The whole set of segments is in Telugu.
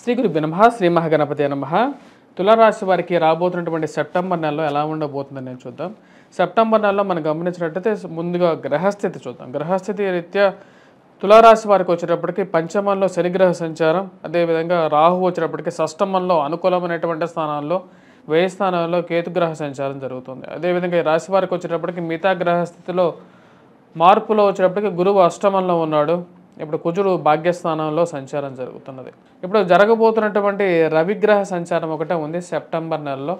శ్రీ గురుభ్యో నమః శ్రీ మహాగణపతే నమః. తులారాశి వారికి రాబోతున్నటువంటి సెప్టెంబర్ నెలలో ఎలా ఉండబోతుందని నేను చూద్దాం. సెప్టెంబర్ నెలలో మనం గమనించినట్టయితే ముందుగా గ్రహస్థితి చూద్దాం. గ్రహస్థితి రీత్యా తులారాశి వారికి వచ్చేటప్పటికి పంచమంలో శనిగ్రహ సంచారం, అదేవిధంగా రాహు వచ్చేటప్పటికి షష్టమంలో అనుకూలమైనటువంటి స్థానాల్లో, వ్యయ స్థానాల్లో కేతుగ్రహ సంచారం జరుగుతుంది. అదేవిధంగా ఈ రాశి వారికి వచ్చేటప్పటికి మిగతా గ్రహస్థితిలో మార్పులో వచ్చేటప్పటికి గురువు అష్టమంలో ఉన్నాడు. ఇప్పుడు కుజుడు భాగ్యస్థానంలో సంచారం జరుగుతున్నది. ఇప్పుడు జరగబోతున్నటువంటి రవిగ్రహ సంచారం ఒకటే ఉంది సెప్టెంబర్ నెలలో.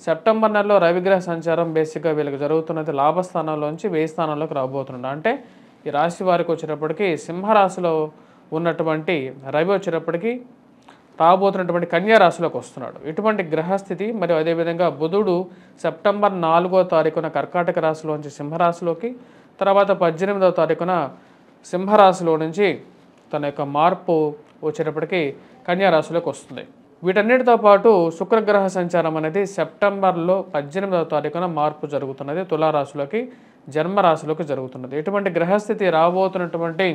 సెప్టెంబర్ నెలలో రవిగ్రహ సంచారం బేసిక్గా వీళ్ళకి జరుగుతున్నది లాభస్థానంలోంచి వ్యయ స్థానంలోకి రాబోతున్నాడు. అంటే ఈ రాశి వారికి వచ్చేటప్పటికి సింహరాశిలో ఉన్నటువంటి రవి వచ్చేటప్పటికి రాబోతున్నటువంటి కన్యా రాశిలోకి వస్తున్నాడు. ఇటువంటి గ్రహస్థితి మరియు అదేవిధంగా బుధుడు సెప్టెంబర్ 4వ తారీఖున కర్కాటక రాశిలోంచి సింహరాశిలోకి, తర్వాత 18వ తారీఖున సింహరాశిలో నుంచి తన యొక్క మార్పు వచ్చేటప్పటికి కన్యా రాశిలోకి వస్తుంది. వీటన్నిటితో పాటు శుక్రగ్రహ సంచారం అనేది సెప్టెంబర్లో 18వ తారీఖున మార్పు జరుగుతున్నది. తులారాశిలోకి జన్మరాశిలోకి జరుగుతున్నది. ఎటువంటి గ్రహస్థితి రాబోతున్నటువంటి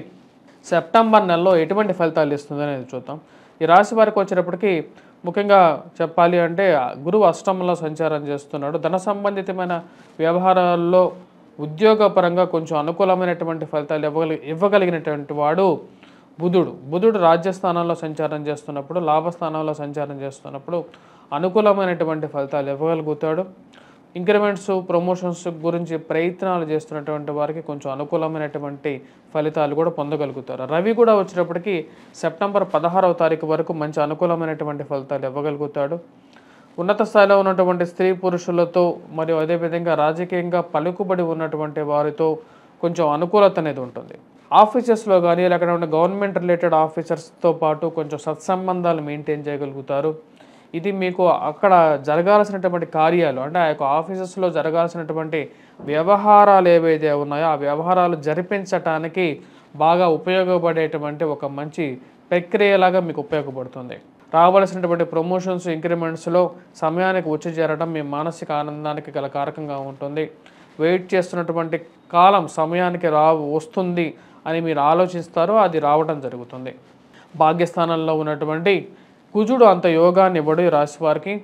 సెప్టెంబర్ నెలలో ఎటువంటి ఫలితాలు ఇస్తుంది అనేది చూద్దాం. ఈ రాశి వారికి వచ్చేటప్పటికి ముఖ్యంగా చెప్పాలి అంటే గురువు అష్టమంలో సంచారం చేస్తున్నాడు. ధన సంబంధితమైన వ్యవహారాల్లో ఉద్యోగపరంగా కొంచెం అనుకూలమైనటువంటి ఫలితాలు ఇవ్వగలిగినటువంటి వాడు బుధుడు రాజ్యస్థానంలో సంచారం చేస్తున్నప్పుడు, లాభస్థానంలో సంచారం చేస్తున్నప్పుడు అనుకూలమైనటువంటి ఫలితాలు ఇవ్వగలుగుతాడు. ఇంక్రిమెంట్స్, ప్రమోషన్స్ గురించి ప్రయత్నాలు చేస్తున్నటువంటి వారికి కొంచెం అనుకూలమైనటువంటి ఫలితాలు కూడా పొందగలుగుతారు. రవి కూడా వచ్చేటప్పటికి సెప్టెంబర్ 16వ తారీఖు వరకు మంచి అనుకూలమైనటువంటి ఫలితాలు ఇవ్వగలుగుతాడు. ఉన్నత స్థాయిలో ఉన్నటువంటి స్త్రీ పురుషులతో మరియు అదేవిధంగా రాజకీయంగా పలుకుబడి ఉన్నటువంటి వారితో కొంచెం అనుకూలత అనేది ఉంటుంది. ఆఫీసెస్లో కానీ లేకపోతే గవర్నమెంట్ రిలేటెడ్ ఆఫీసర్స్తో పాటు కొంచెం సత్సంబంధాలు మెయింటైన్ చేయగలుగుతారు. ఇది మీకు అక్కడ జరగాల్సినటువంటి కార్యాలు అంటే ఆ యొక్క ఆఫీసెస్లో జరగాల్సినటువంటి వ్యవహారాలు ఏవైతే ఉన్నాయో ఆ వ్యవహారాలు జరిపించటానికి బాగా ఉపయోగపడేటువంటి ఒక మంచి ప్రక్రియలాగా మీకు ఉపయోగపడుతుంది. రావాల్సినటువంటి ప్రమోషన్స్, ఇంక్రిమెంట్స్లో సమయానికి వచ్చి చేరడం మీ మానసిక ఆనందానికి గల కారకంగా ఉంటుంది. వెయిట్ చేస్తున్నటువంటి కాలం సమయానికి వస్తుంది అని మీరు ఆలోచిస్తారో అది రావడం జరుగుతుంది. భాగ్యస్థానంలో ఉన్నటువంటి కుజుడు అంత యోగాన్ని ఇవ్వడు ఈ రాశి వారికి.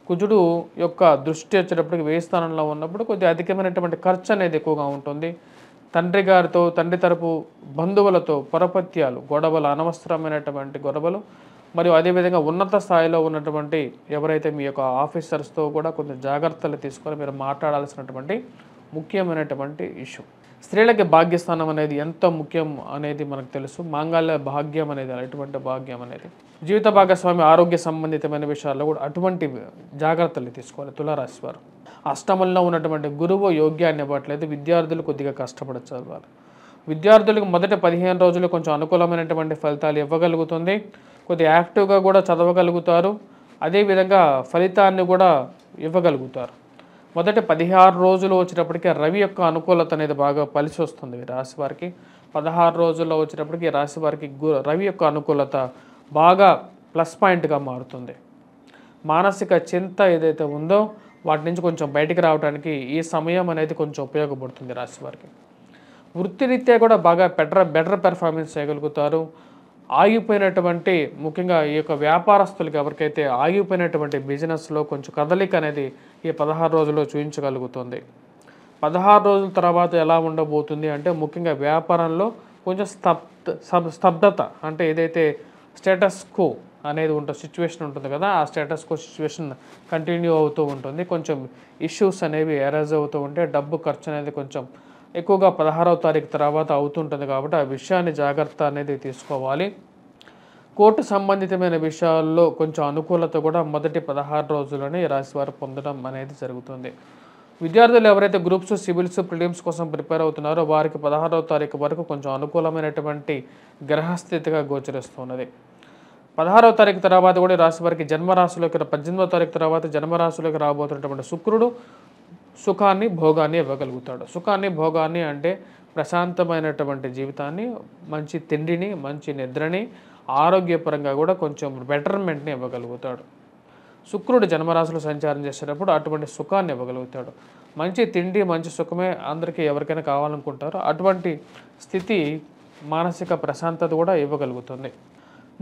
కుజుడు యొక్క దృష్టి వచ్చేటప్పటికి వ్యయ స్థానంలో ఉన్నప్పుడు కొద్దిగా అధికమైనటువంటి ఖర్చు అనేది ఎక్కువగా ఉంటుంది. తండ్రి గారితో, తండ్రి తరపు బంధువులతో పరపత్యాలు, గొడవలు, అనవసరమైనటువంటి గొడవలు మరియు అదేవిధంగా ఉన్నత స్థాయిలో ఉన్నటువంటి ఎవరైతే మీ యొక్క ఆఫీసర్స్తో కూడా కొన్ని జాగ్రత్తలు తీసుకొని మీరు మాట్లాడాల్సినటువంటి ముఖ్యమైనటువంటి ఇష్యూ. స్త్రీలకి భాగ్యస్థానం అనేది ఎంత ముఖ్యం అనేది మనకు తెలుసు. మాంగళ్య భాగ్యం అనేది అటువంటి భాగ్యం అనేది జీవిత భాగస్వామి ఆరోగ్య సంబంధితమైన విషయాల్లో కూడా అటువంటి జాగ్రత్తలు తీసుకోవాలి తులారాశి వారు. అష్టమంలో ఉన్నటువంటి గురువు యోగ్యాన్ని ఇవ్వట్లేదు. విద్యార్థులు కొద్దిగా కష్టపడి చదవాలి. విద్యార్థులకు మొదటి 15 రోజులు కొంచెం అనుకూలమైనటువంటి ఫలితాలు ఇవ్వగలుగుతుంది. కొద్దిగా యాక్టివ్గా కూడా చదవగలుగుతారు. అదేవిధంగా ఫలితాన్ని కూడా ఇవ్వగలుగుతారు. మొదటి 16 రోజులు వచ్చేటప్పటికి రవి యొక్క అనుకూలత అనేది బాగా కలిసి వస్తుంది రాశి వారికి. 16 రోజుల్లో వచ్చేటప్పటికి రాశి వారికి రవి యొక్క అనుకూలత బాగా ప్లస్ పాయింట్గా మారుతుంది. మానసిక చింత ఏదైతే ఉందో వాటి నుంచి కొంచెం బయటికి రావడానికి ఈ సమయం అనేది కొంచెం ఉపయోగపడుతుంది రాశి వారికి. వృత్తిరీత్యా కూడా బాగా బెటర్ పెర్ఫార్మెన్స్ చేయగలుగుతారు. ఆగిపోయినటువంటి ముఖ్యంగా ఈ యొక్క వ్యాపారస్తులకు ఎవరికైతే ఆగిపోయినటువంటి బిజినెస్లో కొంచెం కదలిక అనేది ఈ 16 రోజుల్లో చూపించగలుగుతుంది. 16 రోజుల తర్వాత ఎలా ఉండబోతుంది అంటే ముఖ్యంగా వ్యాపారంలో కొంచెం స్తబ్దత అంటే ఏదైతే స్టేటస్ కో అనేది ఉంటుంది, సిచ్యువేషన్ ఉంటుంది కదా, ఆ స్టేటస్ కో సిచ్యువేషన్ కంటిన్యూ అవుతూ ఉంటుంది. కొంచెం ఇష్యూస్ అనేవి ఎరైజ్ అవుతూ ఉంటే డబ్బు ఖర్చు అనేది కొంచెం ఎక్కువగా 16వ తారీఖు తర్వాత అవుతుంటుంది. కాబట్టి ఆ విషయాన్ని జాగ్రత్త అనేది తీసుకోవాలి. కోర్టు సంబంధితమైన విషయాల్లో కొంచెం అనుకూలత కూడా మొదటి 16 రోజుల్లోనే ఈ రాశి వారు పొందడం అనేది జరుగుతుంది. విద్యార్థులు ఎవరైతే గ్రూప్స్, సివిల్స్, ప్రిలిమ్స్ కోసం ప్రిపేర్ అవుతున్నారో వారికి 16వ తారీఖు వరకు కొంచెం అనుకూలమైనటువంటి గ్రహస్థితిగా గోచరిస్తున్నది. 16వ తారీఖు తర్వాత కూడా ఈ రాశి వారికి జన్మరాశిలోకి 18వ తారీఖు తర్వాత జన్మరాశిలోకి రాబోతున్నటువంటి శుక్రుడు సుఖాన్ని, భోగాన్ని ఇవ్వగలుగుతాడు. సుఖాన్ని, భోగాన్ని అంటే ప్రశాంతమైనటువంటి జీవితాన్ని, మంచి తిండిని, మంచి నిద్రని, ఆరోగ్యపరంగా కూడా కొంచెం బెటర్మెంట్ని ఇవ్వగలుగుతాడు. శుక్రుడు జన్మరాశిలో సంచారం చేసేటప్పుడు అటువంటి సుఖాన్ని ఇవ్వగలుగుతాడు. మంచి తిండి, మంచి సుఖమే అందరికీ ఎవరికైనా కావాలనుకుంటారో అటువంటి స్థితి, మానసిక ప్రశాంతత కూడా ఇవ్వగలుగుతుంది.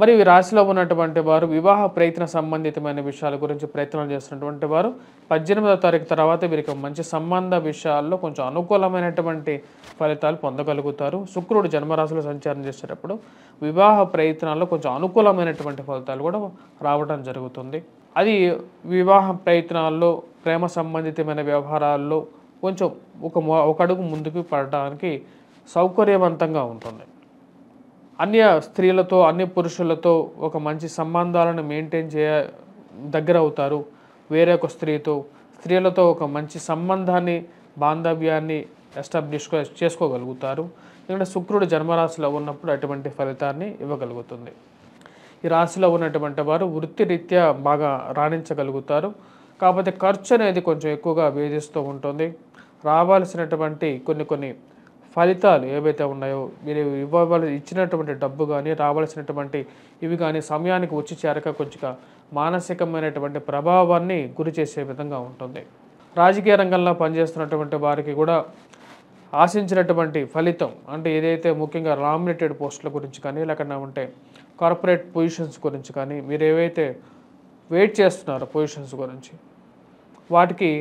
మరి ఈ రాశిలో ఉన్నటువంటి వారు వివాహ ప్రయత్న సంబంధితమైన విషయాల గురించి ప్రయత్నాలు చేస్తున్నటువంటి వారు 18వ తారీఖు తర్వాత వీరికి మంచి సంబంధ విషయాల్లో కొంచెం అనుకూలమైనటువంటి ఫలితాలు పొందగలుగుతారు. శుక్రుడు జన్మరాశిలో సంచారం చేసేటప్పుడు వివాహ ప్రయత్నాల్లో కొంచెం అనుకూలమైనటువంటి ఫలితాలు కూడా రావడం జరుగుతుంది. అది వివాహ ప్రయత్నాల్లో ప్రేమ సంబంధితమైన వ్యవహారాల్లో కొంచెం ఒక అడుగు ముందుకు పడటానికి సౌకర్యవంతంగా ఉంటుంది. అన్య స్త్రీలతో అన్య పురుషులతో ఒక మంచి సంబంధాలను మెయింటైన్ దగ్గర అవుతారు. వేరే ఒక స్త్రీలతో ఒక మంచి సంబంధాన్ని బాంధవ్యాన్ని ఎస్టాబ్లిష్ చేసుకోగలుగుతారు. ఎందుకంటే శుక్రుడు జన్మరాశిలో ఉన్నప్పుడు అటువంటి ఫలితాన్ని ఇవ్వగలుగుతుంది. ఈ రాశిలో ఉన్నటువంటి వారు వృత్తిరీత్యా బాగా రాణించగలుగుతారు. కాకపోతే ఖర్చు అనేది కొంచెం ఎక్కువగా వేధిస్తూ ఉంటుంది. రావాల్సినటువంటి కొన్ని ఫలితాలు ఏవైతే ఉన్నాయో మీరు ఇచ్చినటువంటి డబ్బు కానీ రావాల్సినటువంటి ఇవి కానీ సమయానికి వచ్చి చేరక కొంచెం మానసికమైనటువంటి ప్రభావాన్ని గురి చేసే విధంగా ఉంటుంది. రాజకీయ రంగంలో పనిచేస్తున్నటువంటి వారికి కూడా ఆశించినటువంటి ఫలితం అంటే ఏదైతే ముఖ్యంగా నామినేటెడ్ పోస్టుల గురించి కానీ లేకుండా ఉంటే కార్పొరేట్ పొజిషన్స్ గురించి కానీ మీరు ఏవైతే వెయిట్ చేస్తున్నారో పొజిషన్స్ గురించి వాటికి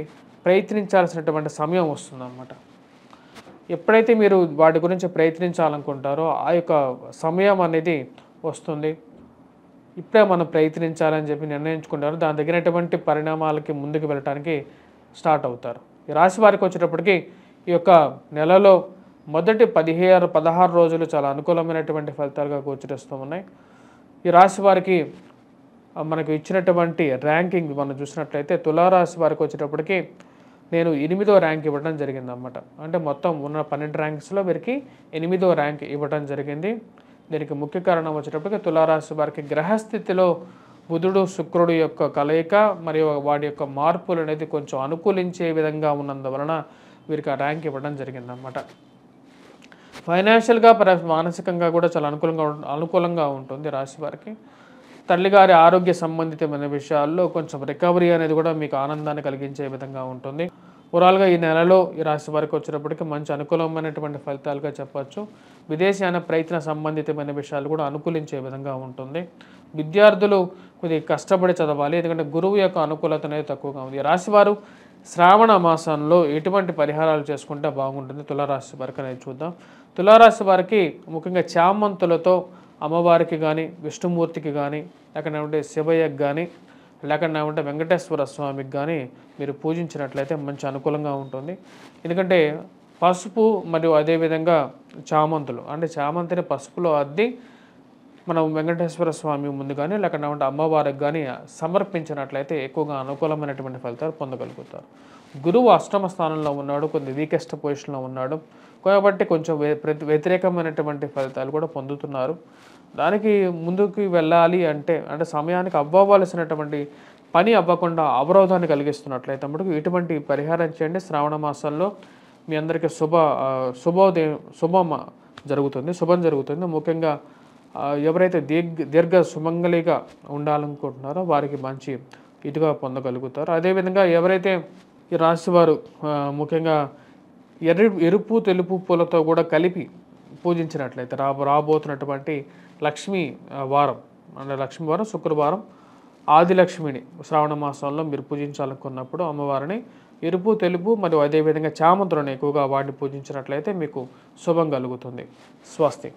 ప్రయత్నించాల్సినటువంటి సమయం వస్తుందన్నమాట. ఎప్పుడైతే మీరు వాటి గురించి ప్రయత్నించాలనుకుంటారో ఆ యొక్క సమయం అనేది వస్తుంది. ఇప్పుడే మనం ప్రయత్నించాలని చెప్పి నిర్ణయించుకుంటారు. దాని తగినటువంటి పరిణామాలకి ముందుకు వెళ్ళటానికి స్టార్ట్ అవుతారు. ఈ రాశి వారికి వచ్చేటప్పటికి ఈ యొక్క నెలలో మొదటి 16 రోజులు చాలా అనుకూలమైనటువంటి ఫలితాలుగా గోచరిస్తూ ఉన్నాయి. ఈ రాశి వారికి మనకు ఇచ్చినటువంటి ర్యాంకింగ్ మనం చూసినట్లయితే తులారాశి వారికి వచ్చేటప్పటికి నేను 8వ ర్యాంక్ ఇవ్వడం జరిగిందన్నమాట. అంటే మొత్తం ఉన్న 12 ర్యాంక్స్లో వీరికి 8వ ర్యాంక్ ఇవ్వడం జరిగింది. దీనికి ముఖ్య కారణం వచ్చేటప్పటికి తులారాశి వారికి గ్రహస్థితిలో బుధుడు శుక్రుడు యొక్క కలయిక మరియు వాడి యొక్క మార్పులు అనేది కొంచెం అనుకూలించే విధంగా ఉన్నందువలన వీరికి ఆ ర్యాంక్ ఇవ్వడం జరిగిందన్నమాట. ఫైనాన్షియల్గా మానసికంగా కూడా చాలా అనుకూలంగా ఉంటుంది రాశి వారికి. తల్లిగారి ఆరోగ్య సంబంధితమైన విషయాల్లో కొంచెం రికవరీ అనేది కూడా మీకు ఆనందాన్ని కలిగించే విధంగా ఉంటుంది. ఓవరాల్గా ఈ నెలలో ఈ రాశి వారికి వచ్చేటప్పటికి మంచి అనుకూలమైనటువంటి ఫలితాలుగా చెప్పచ్చు. విదేశీయాన ప్రయత్న సంబంధితమైన విషయాలు కూడా అనుకూలించే విధంగా ఉంటుంది. విద్యార్థులు కొద్దిగా కష్టపడి చదవాలి, ఎందుకంటే గురువు యొక్క అనుకూలత అనేది తక్కువగా ఉంది. ఈ రాశివారు శ్రావణ మాసంలో ఎటువంటి పరిహారాలు చేసుకుంటే బాగుంటుంది తులారాశి వారికి అనేది చూద్దాం. తులారాశి వారికి ముఖ్యంగా చామంతులతో అమ్మవారికి కానీ విష్ణుమూర్తికి కానీ లేకపోతే శివయ్యకి కానీ లేకపోతే వెంకటేశ్వర స్వామికి కానీ మీరు పూజించినట్లయితే మంచి అనుకూలంగా ఉంటుంది. ఎందుకంటే పసుపు మరియు అదేవిధంగా చామంతులు అంటే చామంతిని పసుపులో అద్ది మనం వెంకటేశ్వర స్వామి ముందు కానీ లేకపోతే అమ్మవారికి కానీ సమర్పించినట్లయితే ఎక్కువగా అనుకూలమైనటువంటి ఫలితాలు పొందగలుగుతారు. గురువు అష్టమ స్థానంలో ఉన్నాడు, కొన్ని వీకెస్ట్ పొజిషన్లో ఉన్నాడు కాబట్టి కొంచెం వ్యతిరేకమైనటువంటి ఫలితాలు కూడా పొందుతున్నారు. దానికి ముందుకు వెళ్ళాలి అంటే సమయానికి అవ్వవలసినటువంటి పని అవ్వకుండా అవరోధాన్ని కలిగిస్తున్నట్లయితే మటుకు ఇటువంటి పరిహారం చేయండి. శ్రావణ మాసంలో మీ అందరికీ శుభం జరుగుతుంది. ముఖ్యంగా ఎవరైతే దీర్ఘ సుమంగళిగా ఉండాలనుకుంటున్నారో వారికి మంచి ఇదిగా పొందగలుగుతారు. అదేవిధంగా ఎవరైతే ఈ రాశి వారు ముఖ్యంగా ఎరుపు తెలుపు పూలతో కూడా కలిపి పూజించినట్లయితే రాబోతున్నటువంటి లక్ష్మీ వారం లక్ష్మీ వారం శుక్రవారం ఆదిలక్ష్మిని శ్రావణ మాసంలో మీరు పూజించాలనుకున్నప్పుడు అమ్మవారిని ఎరుపు తెలుపు మరియు అదేవిధంగా చామంతులను ఎక్కువగా వాడిని పూజించినట్లయితే మీకు శుభం కలుగుతుంది. స్వస్తి.